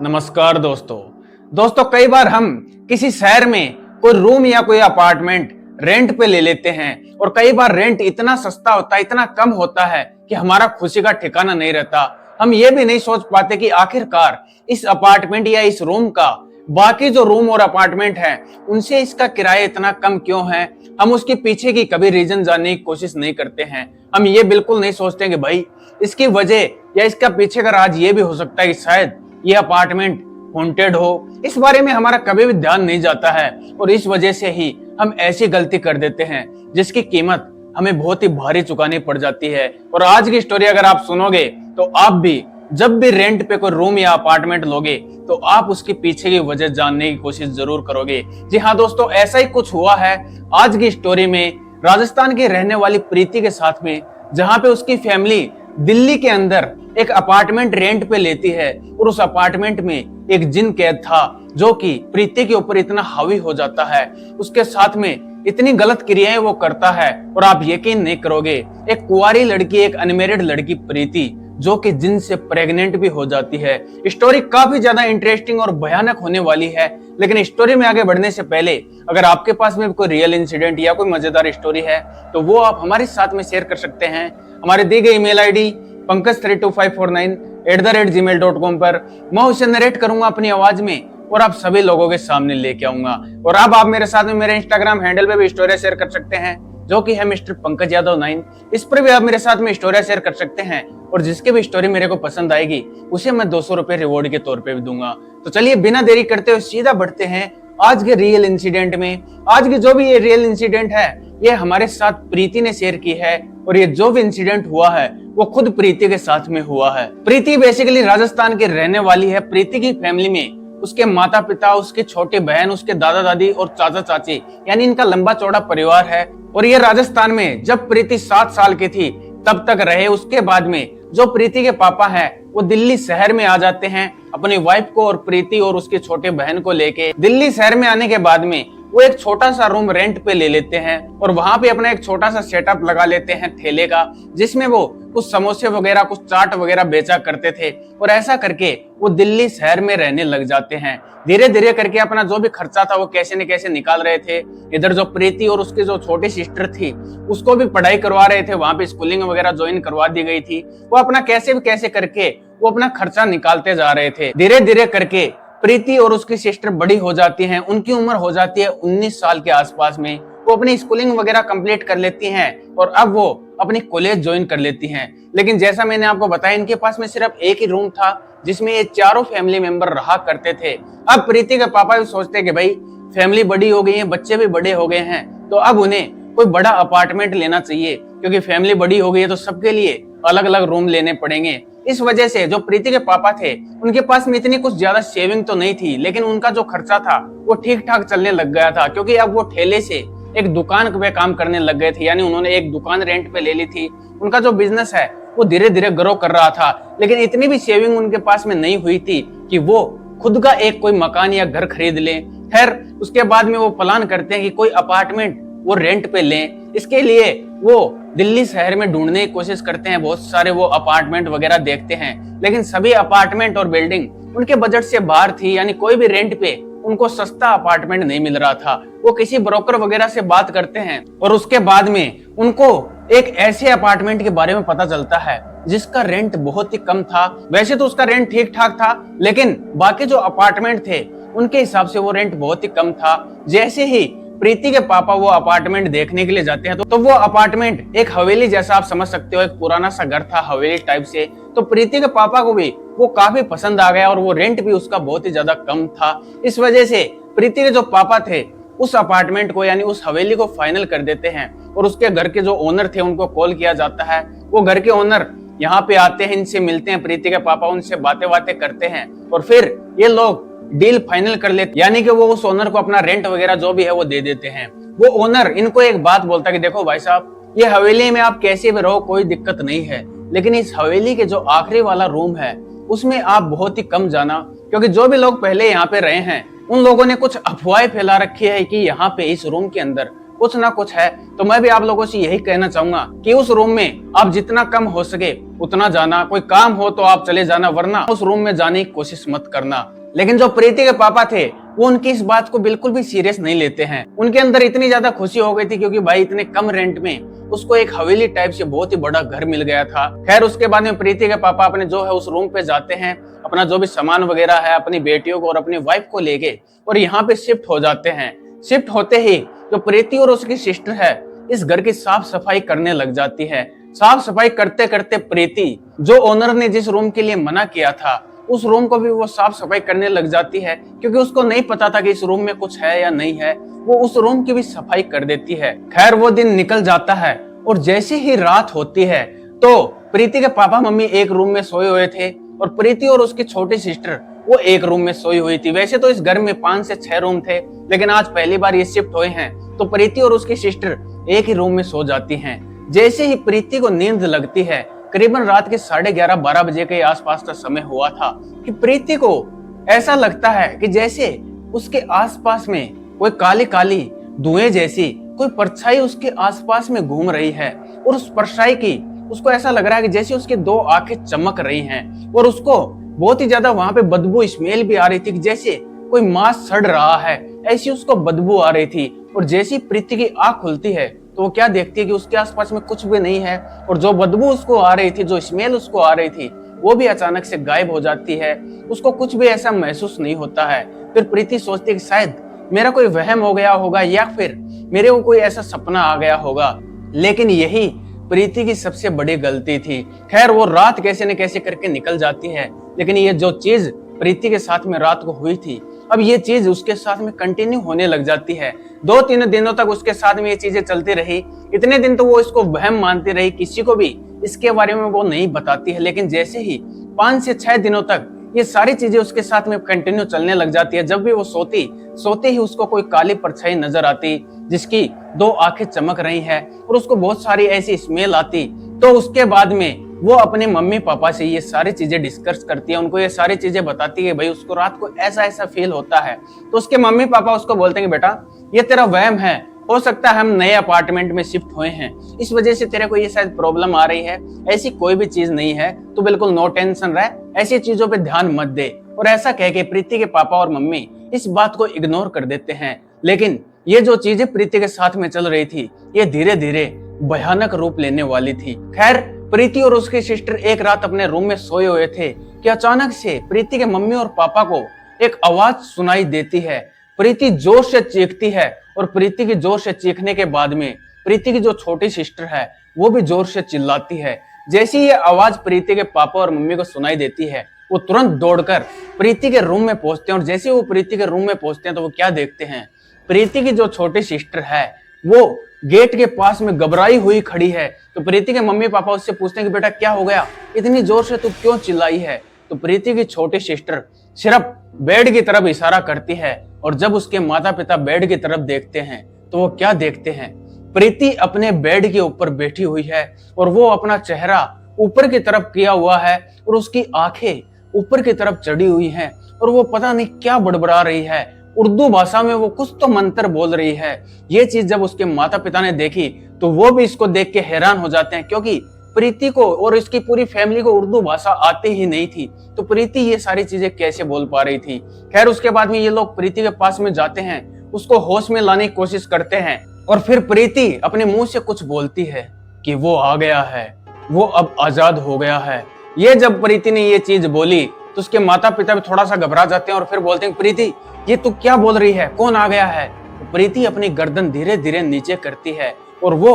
नमस्कार दोस्तों कई बार हम किसी शहर में कोई रूम या कोई अपार्टमेंट रेंट पे ले लेते हैं और कई बार रेंट इतना सस्ता होता है, इतना कम होता है कि हमारा खुशी का ठिकाना नहीं रहता। हम ये भी नहीं सोच पाते कि आखिरकार इस अपार्टमेंट या इस रूम का बाकी जो रूम और अपार्टमेंट है उनसे इसका किराया इतना कम क्यों है। हम उसके पीछे की कभी रीजन जानने की कोशिश नहीं करते हैं। हम ये बिल्कुल नहीं सोचते कि भाई इसकी वजह या इसका पीछे का राज ये भी हो सकता है कि शायद ये अपार्टमेंट हॉन्टेड हो। इस बारे में हमारा कभी भी ध्यान नहीं जाता है और इस वजह से ही हम ऐसी गलती कर देते हैं जिसकी कीमत हमें बहुत ही भारी चुकानी पड़ जाती है। और आज की स्टोरी अगर आप सुनोगे तो आप भी जब भी रेंट पे कोई रूम या अपार्टमेंट लोगे तो आप उसके पीछे की वजह जानने की कोशिश जरूर करोगे। जी हाँ दोस्तों, ऐसा ही कुछ हुआ है आज की स्टोरी में राजस्थान की रहने वाली प्रीति के साथ में, जहां पे उसकी फैमिली दिल्ली के अंदर एक अपार्टमेंट रेंट पे लेती है और उस अपार्टमेंट में एक जिन कैद था जो कि प्रीति के ऊपर इतना हावी हो जाता है, उसके साथ में इतनी गलत क्रियाएं वो करता है और आप यकीन नहीं करोगे, एक कुंवारी लड़की, एक अनमेरिड लड़की प्रीति जो कि जिन से प्रेग्नेंट भी हो जाती है। स्टोरी काफी ज्यादा इंटरेस्टिंग और भयानक होने वाली है, लेकिन स्टोरी में आगे बढ़ने से पहले अगर आपके पास में कोई रियल इंसिडेंट या कोई मजेदार स्टोरी है तो वो आप हमारे साथ में शेयर कर सकते हैं। हमारे दी गई ईमेल आईडी pankaj32549@gmail.com पर मैं उसे नरेट करूंगा अपनी आवाज में और आप सभी लोगों के सामने लेके आऊंगा। और अब आप मेरे साथ में मेरे इंस्टाग्राम हैंडल पे भी स्टोरी शेयर कर सकते हैं जो कि है मिस्टर पंकज यादव 9। इस पर भी आप मेरे साथ में स्टोरी शेयर कर सकते हैं और जिसकी भी स्टोरी मेरे को पसंद आएगी उसे मैं 200 रुपए रिवॉर्ड के तौर पे भी दूंगा। तो चलिए बिना देरी करते हुए सीधा बढ़ते हैं आज के रियल इंसिडेंट में। आज की जो भी ये रियल इंसिडेंट है ये हमारे साथ प्रीति ने शेयर की है और ये जो भी इंसिडेंट हुआ है वो खुद प्रीति के साथ में हुआ है। प्रीति बेसिकली राजस्थान की रहने वाली है। प्रीति की फैमिली में उसके माता पिता, उसकी छोटी बहन, उसके दादा दादी और चाचा चाची, यानी इनका लंबा चौड़ा परिवार है। और ये राजस्थान में जब प्रीति 7 साल की थी तब तक रहे। उसके बाद में जो प्रीति के पापा हैं वो दिल्ली शहर में आ जाते हैं अपनी वाइफ को और प्रीति और उसके छोटे बहन को लेके। दिल्ली शहर में आने के बाद में वो एक छोटा सा रूम रेंट पे ले लेते हैं और वहां पे अपना एक छोटा सा सेटअप लगा लेते हैं ठेले का, जिसमें वो कुछ समोसे वगैरह, कुछ चाट वगैरह बेचा करते थे। और ऐसा करके वो दिल्ली शहर में रहने लग जाते हैं। धीरे धीरे करके अपना जो भी खर्चा था वो कैसे न कैसे निकाल रहे थे। इधर जो प्रीति और उसकी जो छोटी सिस्टर थी उसको भी पढ़ाई करवा रहे थे, वहां पे स्कूलिंग वगैरह ज्वाइन करवा दी गई थी। वो अपना कैसे भी कैसे करके वो अपना खर्चा निकालते जा रहे थे। धीरे धीरे करके प्रीति और उसकी सिस्टर बड़ी हो जाती हैं। उनकी उम्र हो जाती है 19 साल के आसपास में। वो अपनी स्कूलिंग वगैरह कंप्लीट कर लेती हैं और अब वो अपनी कॉलेज ज्वाइन कर लेती हैं। लेकिन जैसा मैंने आपको बताया इनके पास में सिर्फ एक ही रूम था जिसमें ये चारों फैमिली मेंबर रहा करते थे। अब प्रीति के पापा भी सोचते कि भाई फैमिली बड़ी हो गई है, बच्चे भी बड़े हो गए हैं, तो अब उन्हें कोई बड़ा अपार्टमेंट लेना चाहिए क्योंकि फैमिली बड़ी हो गई है तो सबके लिए अलग अलग रूम लेने पड़ेंगे। इस वजह से जो प्रीति के पापा थे उनके पास में इतनी कुछ ज्यादा सेविंग तो नहीं थी, लेकिन उनका जो खर्चा था वो ठीक ठाक चलने लग गया था क्योंकि अब वो ठेले से एक दुकान पे काम करने लग गए थे। यानी उन्होंने एक दुकान रेंट पे ले ली थी। उनका जो बिजनेस है वो धीरे धीरे ग्रो कर रहा था, लेकिन इतनी भी सेविंग उनके पास में नहीं हुई थी कि वो खुद का एक कोई मकान या घर खरीद लें। खैर उसके बाद में वो प्लान करते हैं कि कोई अपार्टमेंट वो रेंट पे लें। इसके लिए वो दिल्ली शहर में ढूंढने की कोशिश करते हैं, बहुत सारे वो अपार्टमेंट वगैरह देखते हैं, लेकिन सभी अपार्टमेंट और बिल्डिंग उनके बजट से बाहर थी। यानी कोई भी रेंट पे उनको सस्ता अपार्टमेंट नहीं मिल रहा था। वो किसी ब्रोकर वगैरह से बात करते हैं और उसके बाद में उनको एक ऐसे अपार्टमेंट के बारे में पता चलता है जिसका रेंट बहुत ही कम था। वैसे तो उसका रेंट ठीक ठाक था, लेकिन बाकी जो अपार्टमेंट थे उनके हिसाब से वो रेंट बहुत ही कम था। जैसे ही प्रीति के पापा वो अपार्टमेंट देखने के लिए जाते हैं तो वो अपार्टमेंट एक हवेली जैसा आप समझ सकते हो, एक पुराना सा घर था हवेली टाइप से। तो प्रीति के पापा को भी वो काफी पसंद आ गया और वो रेंट भी उसका बहुत ही ज्यादा कम था। इस वजह से प्रीति के जो पापा थे उस अपार्टमेंट को यानी उस हवेली को फाइनल कर देते हैं और उसके घर के जो ओनर थे उनको कॉल किया जाता है। वो घर के ओनर यहाँ पे आते हैं, इनसे मिलते हैं प्रीति के पापा, उनसे बातें बातें करते हैं और फिर ये लोग डील फाइनल कर लेते, यानी कि वो उस ओनर को अपना रेंट वगैरह जो भी है वो दे देते हैं। वो ओनर इनको एक बात बोलता है कि देखो भाई साहब, ये हवेली में आप कैसे भी रहो कोई दिक्कत नहीं है, लेकिन इस हवेली के जो आखिरी वाला रूम है उसमें आप बहुत ही कम जाना, क्योंकि जो भी लोग पहले यहाँ पे रहे हैं उन लोगों ने कुछ अफवाहें फैला रखी है कि यहाँ पे इस रूम के अंदर कुछ ना कुछ है। तो मैं भी आप लोगों से यही कहना चाहूंगा कि उस रूम में आप जितना कम हो सके उतना जाना, कोई काम हो तो आप चले जाना, वरना उस रूम में जाने की कोशिश मत करना। लेकिन जो प्रीति के पापा थे वो उनकी इस बात को बिल्कुल भी सीरियस नहीं लेते हैं। उनके अंदर इतनी ज्यादा खुशी हो गई थी क्योंकि भाई इतने कम रेंट में उसको एक हवेली टाइप से बहुत ही बड़ा घर मिल गया था। खैर उसके बाद में प्रीति के पापा अपने जो है उस रूम पे जाते हैं, अपना जो भी सामान वगैरह है अपनी बेटियों को और अपनी वाइफ को लेके और यहाँ पे शिफ्ट हो जाते हैं। शिफ्ट होते ही जो प्रीति और उसकी सिस्टर है इस घर की साफ सफाई करने लग जाती है। साफ सफाई करते करते प्रीति जो ओनर ने जिस रूम के लिए मना किया था उस रूम को भी वो साफ सफाई करने लग जाती है, क्योंकि उसको नहीं पता था कि इस रूम में कुछ है या नहीं है। वो उस रूम की भी सफाई कर देती है। खैर वो दिन निकल जाता है और जैसे ही रात होती है तो प्रीति के पापा मम्मी एक रूम में सोए हुए थे और प्रीति और उसकी छोटी सिस्टर वो एक रूम में सोई हुई थी। वैसे तो इस घर में 5 से 6 रूम थे, लेकिन आज पहली बार ये शिफ्ट हुए हैं तो प्रीति और उसकी सिस्टर एक ही रूम में सो जाती हैं। जैसे ही प्रीति को नींद लगती है, करीबन रात के 11:30-12 बजे के आसपास का समय हुआ था, कि प्रीति को ऐसा लगता है कि जैसे उसके आसपास में कोई काली काली धुएं जैसी कोई परछाई उसके आसपास में घूम रही है। और उस परछाई की उसको ऐसा लग रहा है कि जैसे उसकी 2 आंखें चमक रही हैं और उसको बहुत ही ज्यादा वहां पे बदबू स्मेल भी आ रही थी कि जैसे कोई मांस सड़ रहा है, ऐसी उसको बदबू आ रही थी। और जैसी प्रीति की आंख खुलती है तो वो क्या देखती है कि उसके आसपास में कुछ भी नहीं है और जो बदबू उसको आ रही थी, जो स्मेल उसको आ रही थी, वो भी अचानक से गायब हो जाती है। उसको कुछ भी ऐसा महसूस नहीं होता है। फिर प्रीति सोचती है कि शायद मेरा कोई वहम हो गया होगा या फिर मेरे को कोई ऐसा सपना आ गया होगा, लेकिन यही प्रीति की सबसे बड़ी गलती थी। खैर वो रात कैसे न कैसे करके निकल जाती है, लेकिन ये जो चीज प्रीति के साथ में रात को हुई थी, अब ये चीज उसके साथ में कंटिन्यू होने लग जाती है। 2-3 दिनों तक उसके साथ में ये चीजें चलती रही। इतने दिन तो वो इसको वहम मानती रही, किसी को भी इसके बारे में वो नहीं बताती है। लेकिन जैसे ही 5 से 6 दिनों तक ये सारी चीजें उसके साथ में कंटिन्यू चलने लग जाती है। जब भी वो सोते ही उसको कोई काली परछाई नजर आती जिसकी 2 आंखें चमक रही है और उसको बहुत सारी ऐसी स्मेल आती। तो उसके बाद में वो अपने मम्मी पापा से ये सारी चीजें डिस्कस करती है, उनको ये सारी चीजें बताती है भाई उसको रात को ऐसा ऐसा फील होता है। तो उसके मम्मी पापा उसको बोलते हैं कि बेटा ये तेरा वहम है, हो सकता है हम नए अपार्टमेंट में शिफ्ट हुए हैं इस वजह से तेरे को ये शायद प्रॉब्लम आ रही है, ऐसी कोई भी चीज नहीं है, तो बिल्कुल नो टेंशन रहे, ऐसी चीजों पे ध्यान मत दे। और ऐसा कह के प्रीति के पापा और मम्मी इस बात को इग्नोर कर देते हैं। लेकिन ये जो चीजें प्रीति के साथ में चल रही थी ये धीरे धीरे भयानक रूप लेने वाली थी। खैर प्रीति और उसकी सिस्टर एक रात अपने रूम में सोए हुए थे कि अचानक से प्रीति के मम्मी और पापा को एक आवाज सुनाई देती है। प्रीति जोर से चीखती है और प्रीति की जोर से चीखने के बाद में प्रीति की जो छोटी सिस्टर है वो भी जोर से चिल्लाती है। जैसी ये आवाज प्रीति के पापा और मम्मी को सुनाई देती है वो तुरंत दौड़कर प्रीति के रूम में पहुंचते हैं। और जैसे वो प्रीति के रूम में पहुंचते हैं तो वो क्या देखते हैं, प्रीति की जो छोटी सिस्टर है वो गेट के पास में घबराई हुई खड़ी है। तो प्रीति के मम्मी पापा उससे पूछते हैं कि बेटा क्या हो गया, इतनी जोर से तू क्यों चिल्लाई है। तो प्रीति की छोटी सिस्टर सिर्फ बेड की तरफ इशारा करती है और जब उसके माता पिता बेड की तरफ देखते हैं तो वो क्या देखते हैं, प्रीति अपने बेड के ऊपर बैठी हुई है और वो अपना चेहरा ऊपर की तरफ किया हुआ है और उसकी आंखें ऊपर की तरफ चढ़ी हुई हैं और वो पता नहीं क्या बड़बड़ा रही है, उर्दू भाषा में वो कुछ तो मंत्र बोल रही है। ये चीज जब उसके माता पिता ने देखी तो वो भी इसको देख के हैरान हो जाते हैं, क्योंकि प्रीति को और इसकी पूरी फैमिली को उर्दू भाषा आती ही नहीं थी, तो प्रीति ये सारी चीजें कैसे बोल पा रही थी। खैर उसके बाद में ये लोग प्रीति के पास में जाते हैं, उसको होश में लाने की कोशिश करते हैं और फिर प्रीति अपने मुंह से कुछ बोलती है कि वो आ गया है, वो अब आजाद हो गया है। ये जब प्रीति ने ये चीज बोली तो उसके माता पिता भी थोड़ा सा घबरा जाते हैं और फिर बोलते हैं प्रीति ये तू क्या बोल रही है, कौन आ गया है। तो प्रीति अपनी गर्दन धीरे धीरे नीचे करती है और वो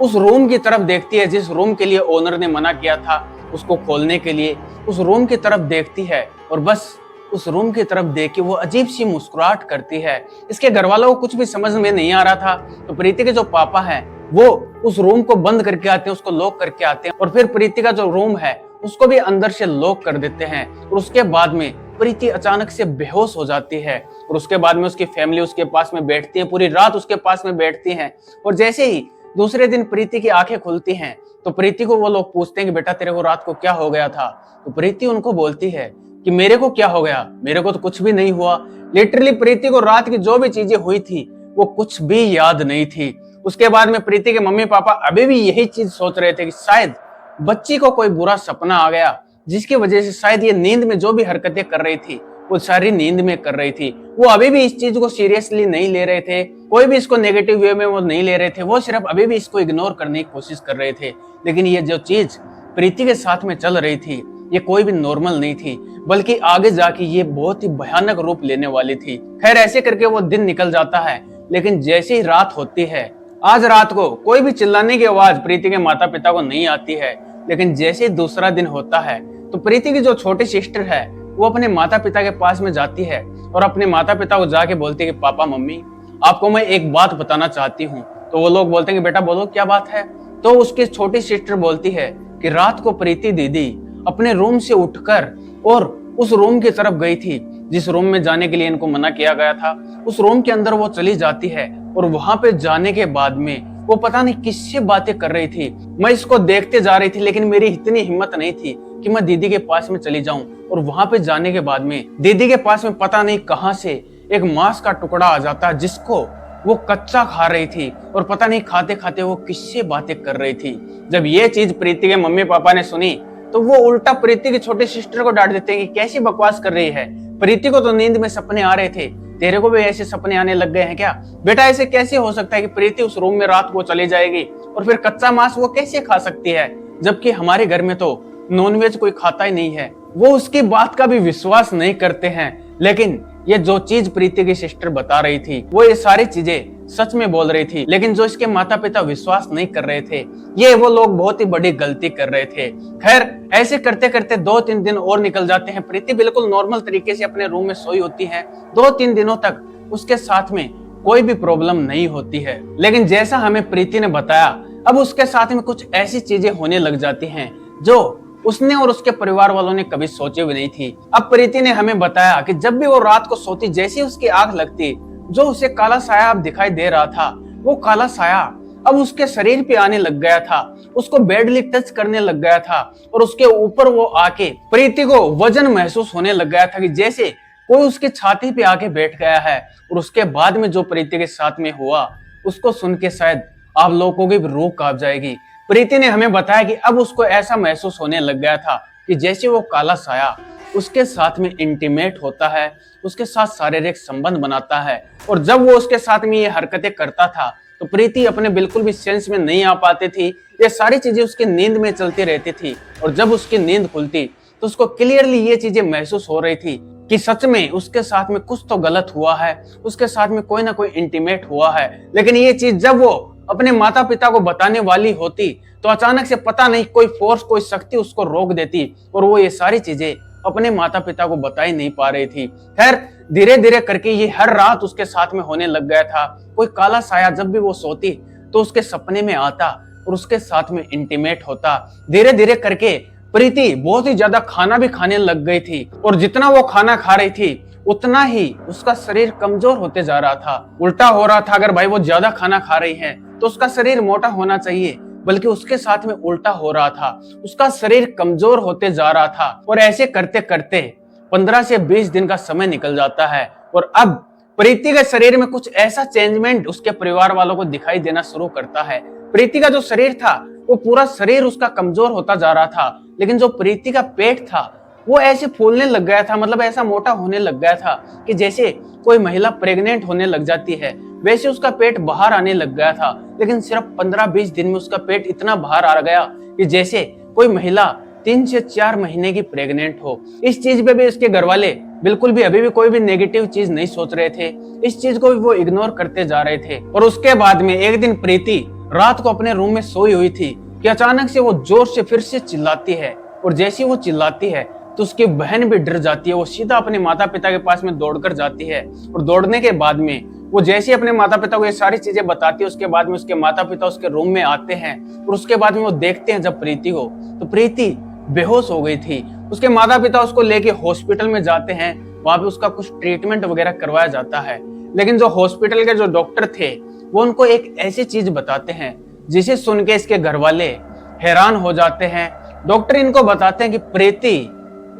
उस रूम की तरफ देखती है जिस रूम के लिए ओनर ने मना किया था उसको खोलने के लिए। उस रूम की तरफ देखती है और बस उस रूम की तरफ देख के वो अजीब सी मुस्कुराहट करती है। इसके घर वालों को कुछ भी समझ में नहीं आ रहा था। तो प्रीति के जो पापा हैं वो उस रूम को बंद करके आते हैं, उसको लॉक करके आते हैं और फिर प्रीति का जो रूम है उसको भी अंदर से लॉक कर देते हैं। और उसके बाद में प्रीति अचानक से बेहोश हो जाती है और उसके बाद में उसकी फैमिली उसके पास में बैठती है, पूरी रात उसके पास में बैठती है। और जैसे ही दूसरे दिन प्रीति की आंखें खुलती हैं तो प्रीति को वो लोग पूछते हैं कि बेटा तेरे को रात को क्या हो गया था। तो प्रीति उनको बोलती है कि मेरे को क्या हो गया, मेरे को तो कुछ भी नहीं हुआ। लिटरली प्रीति को रात की जो भी चीजें हुई थी वो कुछ भी याद नहीं थी। उसके बाद में प्रीति के मम्मी पापा अभी भी यही चीज सोच रहे थे कि शायद बच्ची को कोई बुरा सपना आ गया, जिसकी वजह से शायद ये नींद में जो भी हरकतें कर रही थी वो सारी नींद में कर रही थी। वो अभी भी इस चीज को सीरियसली नहीं ले रहे थे, कोई भी इसको नेगेटिव वे में वो नहीं ले रहे थे, वो सिर्फ अभी भी इसको इग्नोर करने की कोशिश कर रहे थे। लेकिन ये जो चीज प्रीति के साथ में चल रही थी ये कोई भी नॉर्मल नहीं थी, बल्कि आगे जाके ये बहुत ही भयानक रूप लेने वाली थी। खैर ऐसे करके वो दिन निकल जाता है, लेकिन जैसे ही रात होती है, आज रात को कोई भी चिल्लाने की आवाज प्रीति के माता पिता को नहीं आती है। लेकिन जैसे ही दूसरा दिन होता है तो प्रीति की जो छोटी सिस्टर है वो अपने माता पिता के पास में जाती है और अपने माता पिता को जाके बोलती है कि पापा मम्मी आपको मैं एक बात बताना चाहती हूँ। तो वो लोग बोलते हैं कि बेटा बोलो क्या बात है। तो उसकी छोटी सिस्टर बोलती है कि रात को प्रीति दीदी अपने रूम से उठकर और उस रूम की तरफ गई थी जिस रूम में जाने के लिए इनको मना किया गया था। उस रूम के अंदर वो चली जाती है और वहां पे जाने के बाद में वो पता नहीं किससे बातें कर रही थी। मैं इसको देखते जा रही थी, लेकिन मेरी इतनी हिम्मत नहीं थी कि मैं दीदी के पास में चली जाऊं। और वहां पे जाने के बाद में दीदी के पास में पता नहीं कहां से एक मांस का टुकड़ा आ जाता है जिसको वो कच्चा खा रही थी और पता नहीं खाते खाते वो किससे बातें कर रही थी। जब ये चीज प्रीति के मम्मी पापा ने सुनी तो वो उल्टा प्रीति की छोटी सिस्टर को डांट देते हैं कि कैसी बकवास कर रही है, प्रीति को तो नींद में सपने आ रहे थे, तेरे को भी ऐसे सपने आने लग गए हैं क्या? बेटा ऐसे कैसे हो सकता है कि प्रीति उस रूम में रात को चली जाएगी और फिर कच्चा मांस वो कैसे खा सकती है, जबकि हमारे घर में तो नॉनवेज कोई खाता ही नहीं है। वो उसकी बात का भी विश्वास नहीं करते हैं। लेकिन ये जो चीज प्रीति की सिस्टर बता रही थी वो ये सारी चीजें सच में बोल रही थी, लेकिन जो इसके माता पिता विश्वास नहीं कर रहे थे, ये वो लोग बहुत ही बड़ी गलती कर रहे थे। खैर ऐसे करते करते 2-3 दिन और निकल जाते हैं। प्रीति बिल्कुल नॉर्मल तरीके से अपने रूम में सोई होती है। 2-3 दिनों तक उसके साथ में कोई भी प्रॉब्लम नहीं होती है। लेकिन जैसा हमें प्रीति ने बताया, अब उसके साथ में कुछ ऐसी चीजें होने लग जाती हैं जो उसने और उसके परिवार वालों ने कभी सोचे भी नहीं थी। अब प्रीति ने हमें बताया कि जब भी वो रात को सोती, जैसे उसकी आंख लगती, जो उसे काला साया अब दिखाई दे रहा था, वो काला साया अब उसके शरीर पे आने लग गया था, उसको बैडली टच करने लग गया था और उसके ऊपर वो आके प्रीति को वजन महसूस होने लग गया था कि जैसे कोई उसकी छाती पे आके बैठ गया है। और उसके बाद में जो प्रीति के साथ में हुआ उसको सुन के शायद आप लोगों की भी रूह कांप जाएगी। प्रीति ने हमें बताया कि अब उसको ऐसा महसूस होने लग गया था कि जैसे वो काला साया उसके साथ में इंटीमेट होता है, उसके साथ शारीरिक संबंध बनाता है। और जब वो उसके साथ में ये हरकतें करता था तो प्रीति अपने बिल्कुल भी सेंस में नहीं आ पाती थी। ये सारी चीजें उसकी नींद में चलती रहती थी और जब उसकी नींद खुलती तो उसको क्लियरली ये चीजें महसूस हो रही थी कि सच में उसके साथ में कुछ तो गलत हुआ है, उसके साथ में कोई ना कोई इंटीमेट हुआ है। लेकिन ये चीज जब वो अपने माता पिता को बताने वाली होती तो अचानक से पता नहीं कोई फोर्स, कोई शक्ति उसको रोक देती और वो ये सारी चीजें अपने माता पिता को बता ही नहीं पा रही थी। खैर धीरे धीरे करके ये हर रात उसके साथ में होने लग गया था। कोई काला साया जब भी वो सोती तो उसके सपने में आता और उसके साथ में इंटीमेट होता। धीरे धीरे करके प्रीति बहुत ही ज्यादा खाना भी खाने लग गई थी और जितना वो खाना खा रही थी उतना ही उसका शरीर कमजोर होते जा रहा था। उल्टा हो रहा था, अगर भाई वो ज्यादा खाना खा रही है तो उसका शरीर मोटा होना चाहिए, बल्कि उसके साथ में उल्टा हो रहा था, उसका शरीर कमजोर होते जा रहा था। और ऐसे करते करते 15 से 20 दिन का समय निकल जाता है और अब प्रीति के शरीर में कुछ ऐसा चेंजमेंट उसके परिवार वालों को दिखाई देना शुरू करता है। प्रीति का जो शरीर था वो पूरा शरीर उसका कमजोर होता जा रहा था, लेकिन जो प्रीति का पेट था वो ऐसे फूलने लग गया था, मतलब ऐसा मोटा होने लग गया था कि जैसे कोई महिला प्रेग्नेंट होने लग जाती है वैसे उसका पेट बाहर आने लग गया था। लेकिन सिर्फ 15-20 दिन में उसका पेट इतना बाहर आ गया कि जैसे कोई महिला 3 से 4 महीने की प्रेग्नेंट हो। इस चीज पे भी इसके घर वाले बिल्कुल भी अभी भी कोई भी नेगेटिव चीज नहीं सोच रहे थे, इस चीज को भी वो इग्नोर करते जा रहे थे। और उसके बाद में एक दिन प्रीति रात को अपने रूम में सोई हुई थी कि अचानक से वो जोर से फिर से चिल्लाती है और जैसे वो चिल्लाती है तो उसकी बहन भी डर जाती है। वो सीधा अपने माता पिता के पास में दौड़कर जाती है और दौड़ने के बाद में वो जैसे अपने माता पिता को ये सारी चीजें बताती है, उसके बाद में उसके माता पिता उसके रूम में आते हैं और उसके बाद में वो देखते हैं जब प्रीति को, तो प्रीति बेहोश हो गई थी। उसके माता पिता उसको लेके हॉस्पिटल में जाते हैं, वहां पे उसका कुछ ट्रीटमेंट वगैरह करवाया जाता है। लेकिन जो हॉस्पिटल के जो डॉक्टर थे वो उनको एक ऐसी चीज बताते हैं जिसे सुन के इसके घर वाले हैरान हो जाते हैं। डॉक्टर इनको बताते हैं कि प्रीति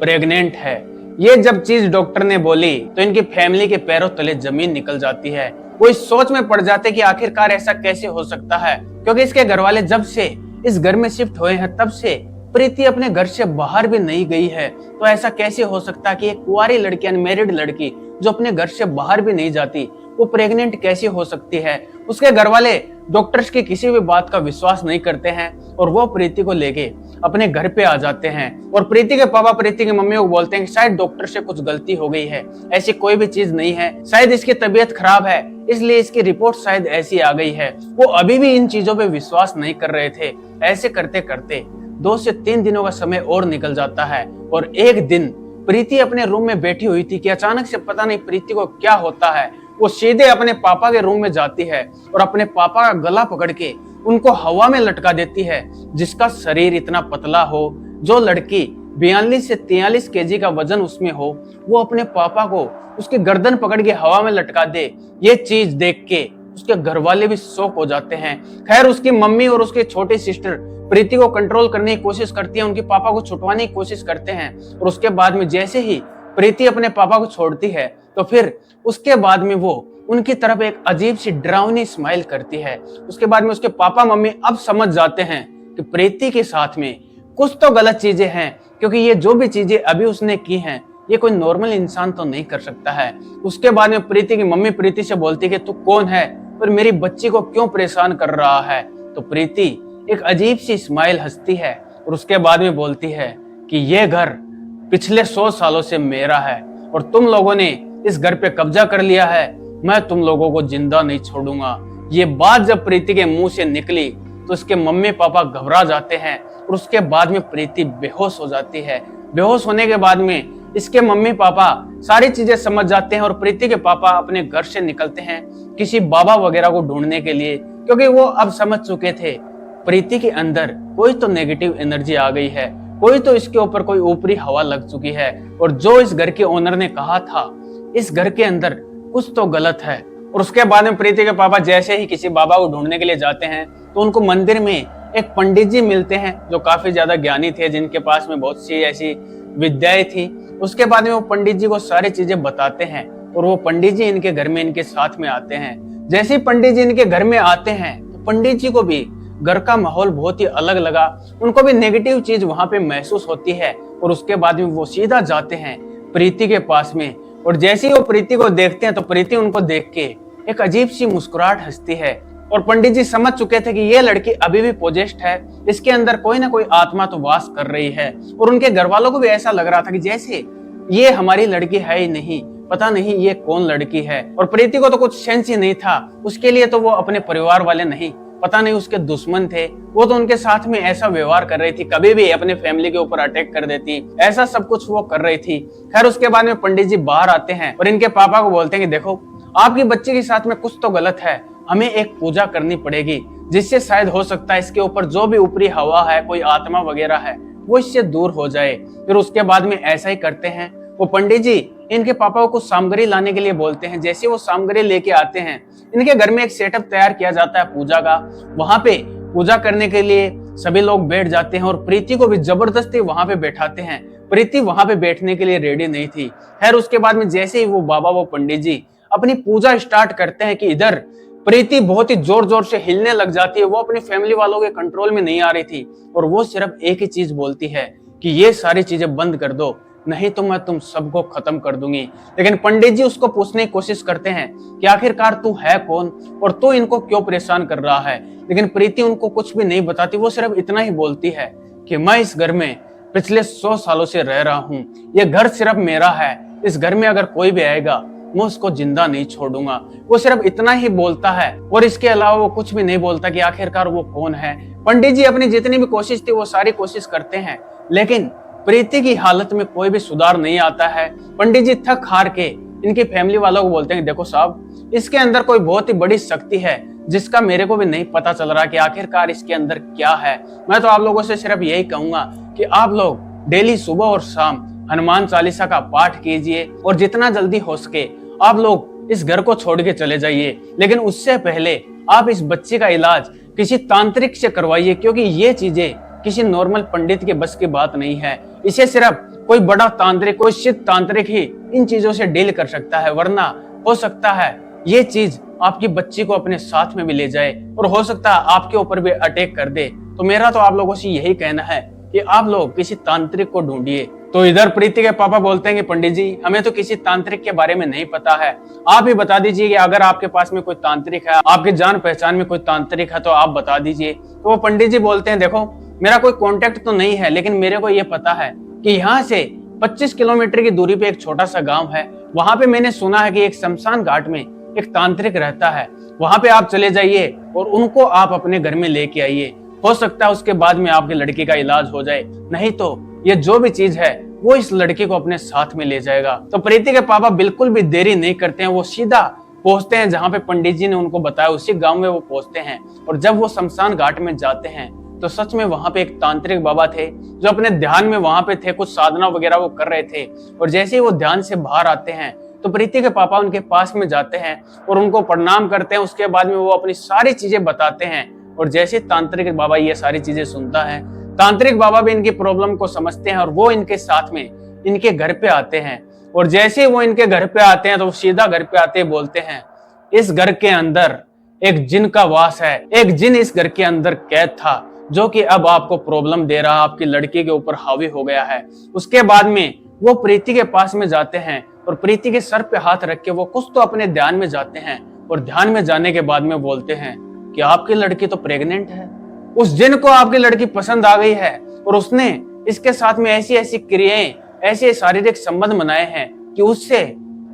प्रेग्नेंट है। ये जब चीज डॉक्टर ने बोली तो इनकी फैमिली के पैरों तले जमीन निकल जाती है। वो इस सोच में पड़ जाते कि आखिरकार ऐसा कैसे हो सकता है, क्योंकि इसके घर वाले जब से इस घर में शिफ्ट हुए हैं तब से प्रीति अपने घर से बाहर भी नहीं गई है। तो ऐसा कैसे हो सकता है कि एक कुंवारी लड़की, अनमैरिड लड़की जो अपने घर से बाहर भी नहीं जाती, वो प्रेग्नेंट कैसे हो सकती है। उसके घर वाले डॉक्टर्स की किसी भी बात का विश्वास नहीं करते हैं और वो प्रीति को लेके अपने घर पे आ जाते हैं। और प्रीति के पापा प्रीति की मम्मी को बोलते हैं कि शायद डॉक्टर से कुछ गलती हो गई है, ऐसी कोई भी चीज नहीं है, शायद इसकी तबीयत खराब है इसलिए इसकी रिपोर्ट शायद ऐसी आ गई है। वो अभी भी इन चीजों पे विश्वास नहीं कर रहे थे। ऐसे करते करते 2 से 3 दिनों का समय और निकल जाता है और एक दिन प्रीति अपने रूम में बैठी हुई थी कि अचानक से पता नहीं प्रीति को क्या होता है, वो सीधे अपने पापा के रूम में जाती है और अपने पापा का गला पकड़ के उनको हवा में लटका देती है। जिसका शरीर इतना पतला हो, जो लड़की 42 से 43 केजी का वजन उसमें हो, वो अपने पापा को उसकी गर्दन पकड़ के हवा में लटका दे, ये चीज देख के उसके घर वाले भी शॉक हो जाते हैं। खैर उसकी मम्मी और उसकी छोटी सिस्टर प्रीति को कंट्रोल करने की कोशिश करती है, उनके पापा को छुटवाने की कोशिश करते हैं और उसके बाद में जैसे ही प्रीति अपने पापा को छोड़ती है तो फिर उसके बाद में वो उनकी तरफ एक अजीब सी डरावनी स्माइल करती है। उसके बाद में उसके पापा मम्मी अब समझ जाते हैं कि प्रीति के साथ में कुछ तो गलत चीजें हैं, क्योंकि ये जो भी चीजें अभी उसने की हैं ये कोई नॉर्मल इंसान तो नहीं कर सकता है। उसके बाद में प्रीति की मम्मी प्रीति से बोलती है कि तू कौन है और मेरी बच्ची को क्यों परेशान कर रहा है। तो प्रीति एक अजीब सी स्माइल हंसती है और उसके बाद में बोलती है कि ये घर पिछले 100 सालों से मेरा है और तुम लोगों ने इस घर पे कब्जा कर लिया है, मैं तुम लोगों को जिंदा नहीं छोड़ूंगा। ये बात जब प्रीति के मुंह से निकली तो उसके मम्मी पापा घबरा जाते हैं और उसके बाद में प्रीति बेहोश हो जाती है। बेहोश होने के बाद में इसके मम्मी पापा सारी चीजें समझ जाते हैं और प्रीति के पापा अपने घर से निकलते हैं किसी बाबा वगैरह को ढूंढने के लिए, क्योंकि वो अब समझ चुके थे प्रीति के अंदर कोई तो नेगेटिव एनर्जी आ गई है, कोई तो इसके ऊपर कोई ऊपरी हवा लग चुकी है। और जो इस घर के ओनर ने कहा था इस घर के अंदर कुछ तो गलत है। और उसके बाद में प्रीति के पापा जैसे ही किसी बाबा को ढूंढने के लिए जाते हैं तो उनको मंदिर में एक पंडित जी मिलते हैं जो काफी ज्यादा ज्ञानी थे, जिनके पास में बहुत सी ऐसी विद्याएं थी। उसके बाद में वो पंडित जी को सारी चीजें बताते हैं और वो पंडित जी इनके घर में इनके साथ में आते हैं। जैसे ही पंडित जी इनके घर में आते हैं तो पंडित जी को भी घर का माहौल बहुत ही अलग लगा, उनको भी नेगेटिव चीज वहां पे महसूस होती है। और उसके बाद में वो सीधा जाते हैं प्रीति के पास में और जैसे ही वो प्रीति को देखते हैं तो प्रीति उनको देख के एक अजीब सी मुस्कुराहट हंसती है। और पंडित जी समझ चुके थे कि ये लड़की अभी भी पोजेस्ड है, इसके अंदर कोई ना कोई आत्मा तो वास कर रही है। और उनके घर वालों को भी ऐसा लग रहा था कि जैसे ये हमारी लड़की है ही नहीं, पता नहीं ये कौन लड़की है। और प्रीति को तो कुछ सेंस ही नहीं था, उसके लिए तो वो अपने परिवार वाले नहीं, पता नहीं उसके दुश्मन थे, वो तो उनके साथ में ऐसा व्यवहार कर रही थी, कभी भी अपने फैमिली के ऊपर अटैक कर देती, ऐसा सब कुछ वो कर रही थी। खैर उसके बाद में पंडित जी बाहर आते हैं और इनके पापा को बोलते हैं कि देखो आपकी बच्ची के साथ में कुछ तो गलत है, हमें एक पूजा करनी पड़ेगी जिससे शायद हो सकता है इसके ऊपर जो भी ऊपरी हवा है, कोई आत्मा वगैरह है, वो इससे दूर हो जाए। फिर उसके बाद में ऐसा ही करते हैं। वो पंडित जी इनके पापा को कुछ सामग्री लाने के लिए बोलते हैं। जैसे वो सामग्री लेके आते हैं इनके घर में एक सेटअप तैयार किया जाता है पूजा का। वहां पे पूजा करने के लिए सभी लोग बैठ जाते हैं और प्रीति को भी जबरदस्ती वहां पे बैठाते हैं। प्रीति वहां पे बैठने के लिए रेडी नहीं थी। खैर उसके बाद में जैसे ही वो बाबा वो पंडित जी अपनी पूजा स्टार्ट करते हैं कि इधर प्रीति बहुत ही जोर जोर से हिलने लग जाती है। वो अपनी फैमिली वालों के कंट्रोल में नहीं आ रही थी और वो सिर्फ एक ही चीज बोलती है कि ये सारी चीजें बंद कर दो, नहीं तो मैं तुम सबको खत्म कर दूंगी। लेकिन पंडित जी उसको पूछने की कोशिश करते हैं कि आखिरकार तू है कौन और तू इनको क्यों परेशान कर रहा है। लेकिन प्रीति उनको कुछ भी नहीं बताती, वो सिर्फ इतना ही बोलती है कि मैं इस घर में पिछले 100 सालों से रह रहा हूँ, ये घर सिर्फ मेरा है, इस घर में अगर कोई भी आएगा मैं उसको जिंदा नहीं छोड़ूंगा। वो सिर्फ इतना ही बोलता है और इसके अलावा वो कुछ भी नहीं बोलता कि आखिरकार वो कौन है। पंडित जी अपनी जितनी भी कोशिश थी वो सारी कोशिश करते हैं, लेकिन प्रीति की हालत में कोई भी सुधार नहीं आता है। पंडित जी थक हार के इनकी फैमिली वालों को बोलते हैं देखो साहब, इसके अंदर कोई बहुत ही बड़ी शक्ति है जिसका मेरे को भी नहीं पता चल रहा कि आखिरकार इसके अंदर क्या है। मैं तो आप लोगों से सिर्फ यही कहूंगा कि आप लोग डेली सुबह और शाम हनुमान चालीसा का पाठ कीजिए और जितना जल्दी हो सके आप लोग इस घर को छोड़ के चले जाइए। लेकिन उससे पहले आप इस बच्चे का इलाज किसी तांत्रिक से करवाइए, क्योंकि ये चीजें किसी नॉर्मल पंडित के बस की बात नहीं है। इसे सिर्फ कोई बड़ा तांत्रिक, कोई सिद्ध तांत्रिक ही इन चीजों से डील कर सकता है, वरना हो सकता है ये चीज आपकी बच्ची को अपने साथ में भी ले जाए और हो सकता है आपके ऊपर भी अटैक कर दे। तो मेरा तो आप लोगों से यही कहना है कि आप लोग किसी तांत्रिक को ढूंढिए। तो इधर प्रीति के पापा बोलते हैं कि पंडित जी, हमें तो किसी तांत्रिक के बारे में नहीं पता है, आप ही बता दीजिए कि अगर आपके पास में कोई तांत्रिक है, आपके जान पहचान में कोई तांत्रिक है तो आप बता दीजिए। तो वो पंडित जी बोलते हैं, देखो मेरा कोई कॉन्टेक्ट तो नहीं है, लेकिन मेरे को ये पता है कि यहाँ से 25 किलोमीटर की दूरी पे एक छोटा सा गांव है, वहां पे मैंने सुना है कि एक शमशान घाट में एक तांत्रिक रहता है, वहां पे आप चले जाइए और उनको आप अपने घर में लेके आइए। हो सकता है उसके बाद में आपके लड़की का इलाज हो जाए, नहीं तो ये जो भी चीज है वो इस लड़की को अपने साथ में ले जाएगा। तो प्रीति के पापा बिल्कुल भी देरी नहीं करते हैं, वो सीधा पहुंचते हैं जहां पे पंडित जी ने उनको बताया, उसी गांव में वो पहुंचते हैं। और जब वो शमशान घाट में जाते हैं तो सच में वहां पे एक तांत्रिक बाबा थे जो अपने ध्यान में वहां पे थे, कुछ साधना वगैरह वो कर रहे थे। और जैसे ही वो ध्यान से बाहर आते हैं तो प्रीति के पापा उनके पास में जाते हैं और उनको प्रणाम करते हैं। उसके बाद में वो अपनी सारी चीजें बताते हैं। और जैसे तांत्रिक बाबा ये सारी चीजें सुनता है, तांत्रिक बाबा भी इनकी प्रॉब्लम को समझते हैं और वो इनके साथ में इनके घर पे आते हैं। और जैसे ही वो इनके घर पे आते हैं तो वो सीधा घर पे आते बोलते हैं, इस घर के अंदर एक जिन का वास है, एक जिन इस घर के अंदर कैद था जो कि अब आपको प्रॉब्लम दे रहा, आपकी लड़की के ऊपर हावी हो गया है। उसके बाद में वो प्रीति के पास में जाते हैं और प्रीति के सर पे हाथ रख के वो कुछ तो अपने ध्यान में जाते हैं। और ध्यान में जाने के बाद में बोलते हैं कि आपकी लड़की तो प्रेग्नेंट है, उस जिन को आपकी लड़की पसंद आ गई है और उसने इसके साथ में ऐसी ऐसी क्रियाएं, ऐसे शारीरिक संबंध बनाए हैं कि उससे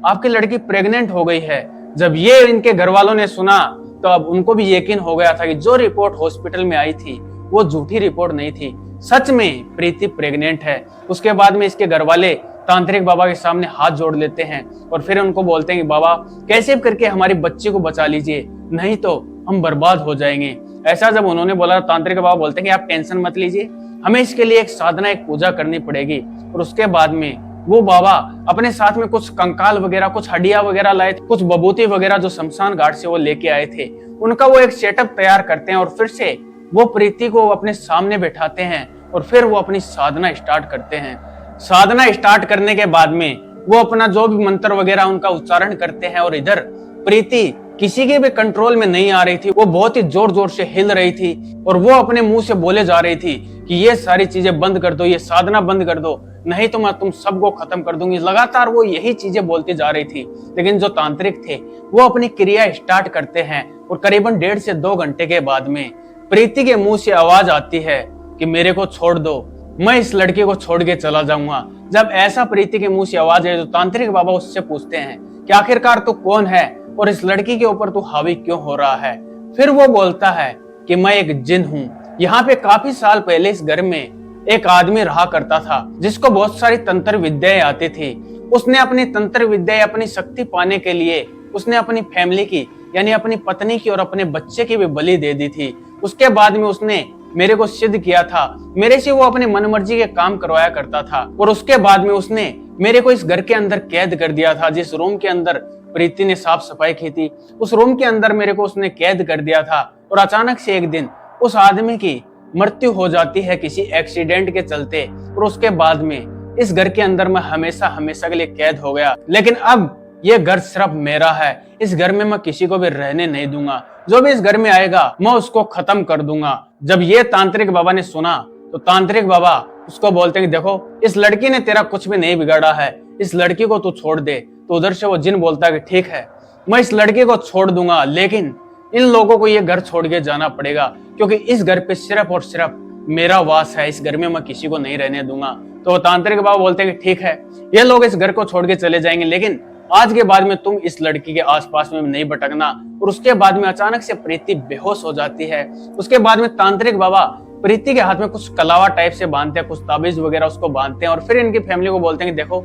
आपकी लड़की प्रेग्नेंट हो गई है। जब ये इनके घर वालों ने सुना तो अब उनको भी यकीन हो गया था कि जो रिपोर्ट हॉस्पिटल में आई थी वो झूठी रिपोर्ट नहीं थी, सच में प्रीति प्रेग्नेंट है। उसके बाद में इसके घर वाले तांत्रिक बाबा के सामने हाथ जोड़ लेते हैं और फिर उनको बोलते हैं कि बाबा कैसे करके हमारी बच्ची को बचा लीजिए, नहीं तो हम बर्बाद हो जाएंगे। ऐसा जब उन्होंने बोला, तांत्रिक बाबा बोलते हैं कि आप टेंशन मत लीजिए, हमें इसके लिए एक साधना, एक पूजा करनी पड़ेगी। और उसके बाद में वो बाबा अपने साथ में कुछ कंकाल वगैरह, कुछ हड्डियां वगैरह लाए थे, कुछ बबूती वगैरह जो शमशान घाट से वो लेके आए थे, उनका वो एक सेटअप तैयार करते हैं और फिर से वो प्रीति को अपने सामने बैठाते हैं और फिर वो अपनी साधना स्टार्ट करते हैं। साधना स्टार्ट करने के बाद में वो अपना जो भी मंत्र वगैरह उनका उच्चारण करते हैं। और इधर प्रीति किसी के भी कंट्रोल में नहीं आ रही थी, वो बहुत ही जोर जोर से हिल रही थी और वो अपने मुंह से बोले जा रही थी कि ये सारी चीजें बंद कर दो, ये साधना बंद कर दो, नहीं तो मैं तुम सबको खत्म कर दूंगी। लगातार वो यही चीजें बोलती जा रही थी। लेकिन जो तांत्रिक थे वो अपनी क्रिया स्टार्ट करते हैं और करीबन 1.5 से 2 घंटे के बाद में प्रीति के मुंह से आवाज आती है कि मेरे को छोड़ दो, मैं इस लड़की को छोड़ के चला जाऊंगा। जब ऐसा प्रीति के मुंह से आवाज है तो तांत्रिक बाबा उससे पूछते हैं कि आखिरकार तू कौन है और इस लड़की के ऊपर तू हावी क्यों हो रहा है। फिर वो बोलता है कि मैं एक जिन हूँ, यहाँ पे काफी साल पहले इस घर में एक आदमी रहा करता था जिसको बहुत सारी तंत्र विद्याएं आती थी। उसने अपनी तंत्र विद्याएं, अपनी शक्ति पाने के लिए उसने अपनी फैमिली की, यानी अपनी पत्नी की और अपने बच्चे की भी बलि दे दी थी। उसके बाद में उसने मेरे को सिद्ध किया था, मेरे से वो अपने मनमर्जी के काम करवाया करता था। और उसके बाद में उसने मेरे को इस घर के अंदर कैद कर दिया था। जिस रूम के अंदर प्रीति ने साफ सफाई की थी, उस रूम के अंदर मेरे को उसने कैद कर दिया था। और अचानक से एक दिन उस आदमी की मृत्यु हो जाती है किसी एक्सीडेंट के चलते। और उसके बाद में इस घर के अंदर मैं हमेशा हमेशा के लिए कैद हो गया। लेकिन अब ये घर सिर्फ मेरा है, इस घर में मैं किसी को भी रहने नहीं दूंगा, जो भी इस घर में आएगा मैं उसको खत्म कर दूंगा। जब ये तांत्रिक बाबा ने सुना तो तांत्रिक बाबा उसको बोलते हैं कि देखो, इस लड़की ने तेरा कुछ भी नहीं बिगाड़ा है, इस लड़की को तू छोड़ दे। तो उधर से वो जिन बोलता है कि ठीक है, मैं इस लड़की को छोड़ दूंगा, लेकिन इन लोगों को ये घर छोड़ के जाना पड़ेगा, क्योंकि इस घर पे सिर्फ और सिर्फ मेरा वास है, इस घर में मैं किसी को नहीं रहने दूंगा। तो तांत्रिक बाबा बोलते हैं कि ठीक है, ये लोग इस घर को छोड़ के चले जाएंगे, लेकिन आज के बाद में तुम इस लड़की के आसपास में नहीं भटकना। और उसके बाद में अचानक से प्रीति बेहोश हो जाती है। उसके बाद में तांत्रिक बाबा प्रीति के हाथ में कुछ कलावा टाइप से बांधते हैं, कुछ ताबीज वगैरह उसको बांधते हैं और फिर इनकी फैमिली को बोलते हैं कि देखो,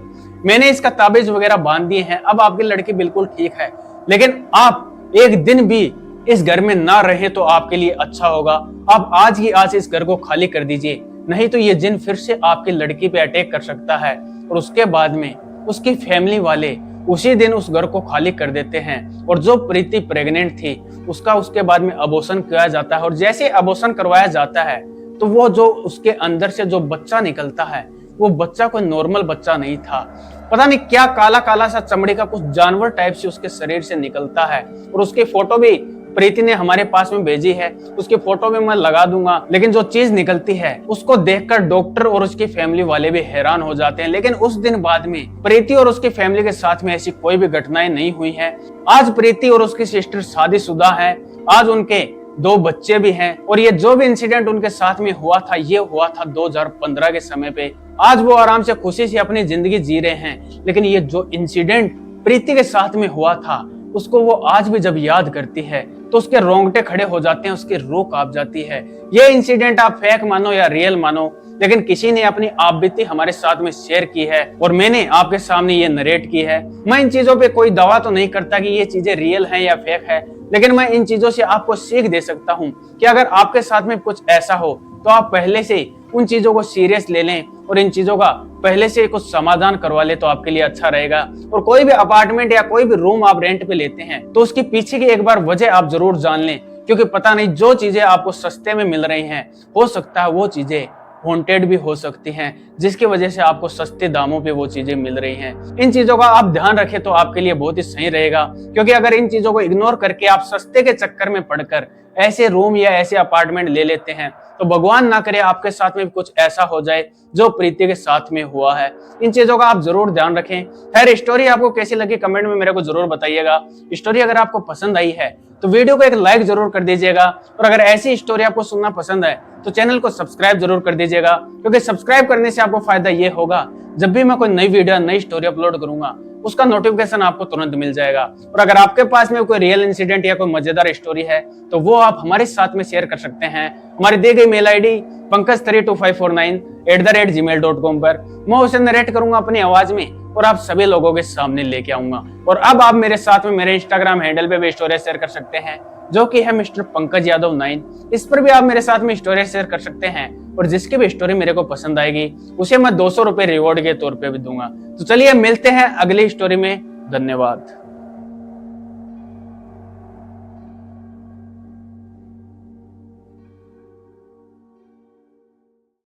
मैंने इसका ताबीज वगैरह बांध दिए हैं, अब आपकी लड़की बिल्कुल ठीक है, लेकिन आप एक दिन भी इस घर में ना रहे तो आपके लिए अच्छा होगा। आप आज ही आज इस घर को खाली कर दीजिए, नहीं तो ये जिन फिर से आपकी लड़की पे अटैक कर सकता है। और उसके बाद में उसकी फैमिली वाले उसी दिन उस घर को खाली कर देते हैं। और जो प्रीति प्रेग्नेंट थी उसका उसके बाद में अबॉर्शन किया जाता है। और जैसे अबॉर्शन करवाया जाता है तो वो जो उसके अंदर से जो बच्चा निकलता है वो बच्चा कोई नॉर्मल बच्चा नहीं था। पता नहीं क्या काला काला सा चमड़ी का कुछ जानवर टाइप से उसके शरीर से निकलता है। और उसकी फोटो भी प्रीति ने हमारे पास में भेजी है, उसकी फोटो भी मैं लगा दूंगा। लेकिन जो चीज निकलती है उसको देखकर डॉक्टर और उसकी फैमिली वाले भी हैरान हो जाते हैं। लेकिन उस दिन बाद में प्रीति और उसकी फैमिली के साथ में ऐसी कोई भी घटनाएं नहीं हुई है। आज प्रीति और उसकी सिस्टर शादीशुदा है, आज उनके 2 बच्चे भी हैं। और ये जो भी इंसिडेंट उनके साथ में हुआ था, ये हुआ था 2015 के समय पे। आज वो आराम से खुशी से अपनी जिंदगी जी रहे हैं। लेकिन ये जो इंसिडेंट प्रीति के साथ में हुआ था, उसको वो आज भी जब याद करती है तो उसके रोंगटे खड़े हो जाते हैं, उसकी रूह कांप जाती है। ये इंसिडेंट आप फेक मानो या रियल मानो, लेकिन किसी ने अपनी आपबीती हमारे साथ में शेयर की है और मैंने आपके सामने ये नरेट की है। मैं इन चीजों पे कोई दावा तो नहीं करता कि ये चीजें रियल हैं या फेक है, लेकिन मैं इन चीजों से आपको सीख दे सकता हूँ कि अगर आपके साथ में कुछ ऐसा हो तो आप पहले से उन चीजों को सीरियस ले लें और इन चीजों का पहले से कुछ समाधान करवा ले तो आपके लिए अच्छा रहेगा। और कोई भी अपार्टमेंट या कोई भी रूम आप रेंट पे लेते हैं तो उसकी पीछे की एक बार वजह आप जरूर जान लें, क्योंकि पता नहीं जो चीजें आपको सस्ते में मिल रही हैं, हो सकता है वो चीजें हॉन्टेड भी हो सकती हैं, जिसकी वजह से आपको सस्ते दामों पे वो चीजें मिल रही हैं। इन चीजों का आप ध्यान रखें तो आपके लिए बहुत ही सही रहेगा, क्योंकि अगर इन चीजों को इग्नोर करके आप सस्ते के चक्कर में पड़कर ऐसे रूम या ऐसे अपार्टमेंट ले लेते हैं तो भगवान ना करे आपके साथ में कुछ ऐसा हो जाए जो प्रीति के साथ में हुआ है। इन चीजों का आप जरूर ध्यान रखें। खैर, स्टोरी आपको कैसी लगी कमेंट में मेरे को जरूर बताइएगा। स्टोरी अगर आपको पसंद आई है तो वीडियो को एक लाइक जरूर कर दीजिएगा, और अगर ऐसी स्टोरी आपको सुनना पसंद है तो चैनल को सब्सक्राइब जरूर कर दीजिएगा, क्योंकि सब्सक्राइब करने से आपको फायदा ये होगा जब भी मैं कोई नई वीडियो नई स्टोरी अपलोड करूंगा उसका नोटिफिकेशन आपको तुरंत मिल जाएगा। और अगर आपके पास में कोई रियल इंसिडेंट या कोई मजेदार स्टोरी है तो वो आप हमारे साथ में शेयर कर सकते हैं। हमारी दी गई मेल आईडी pankaj32549@gmail.com पर मैं उसे नरेट करूंगा अपनी आवाज में और आप सभी लोगों के सामने लेके आऊंगा। और अब आप मेरे साथ में मेरे इंस्टाग्राम हैंडल पे भी स्टोरी शेयर कर सकते हैं, जो कि है मिस्टर पंकज यादव 9। इस पर भी आप मेरे साथ में स्टोरी शेयर कर सकते हैं, और जिसकी भी स्टोरी मेरे को पसंद आएगी उसे मैं 200 रुपए रिवॉर्ड के तौर पे भी दूंगा। तो चलिए मिलते हैं अगली स्टोरी में। धन्यवाद।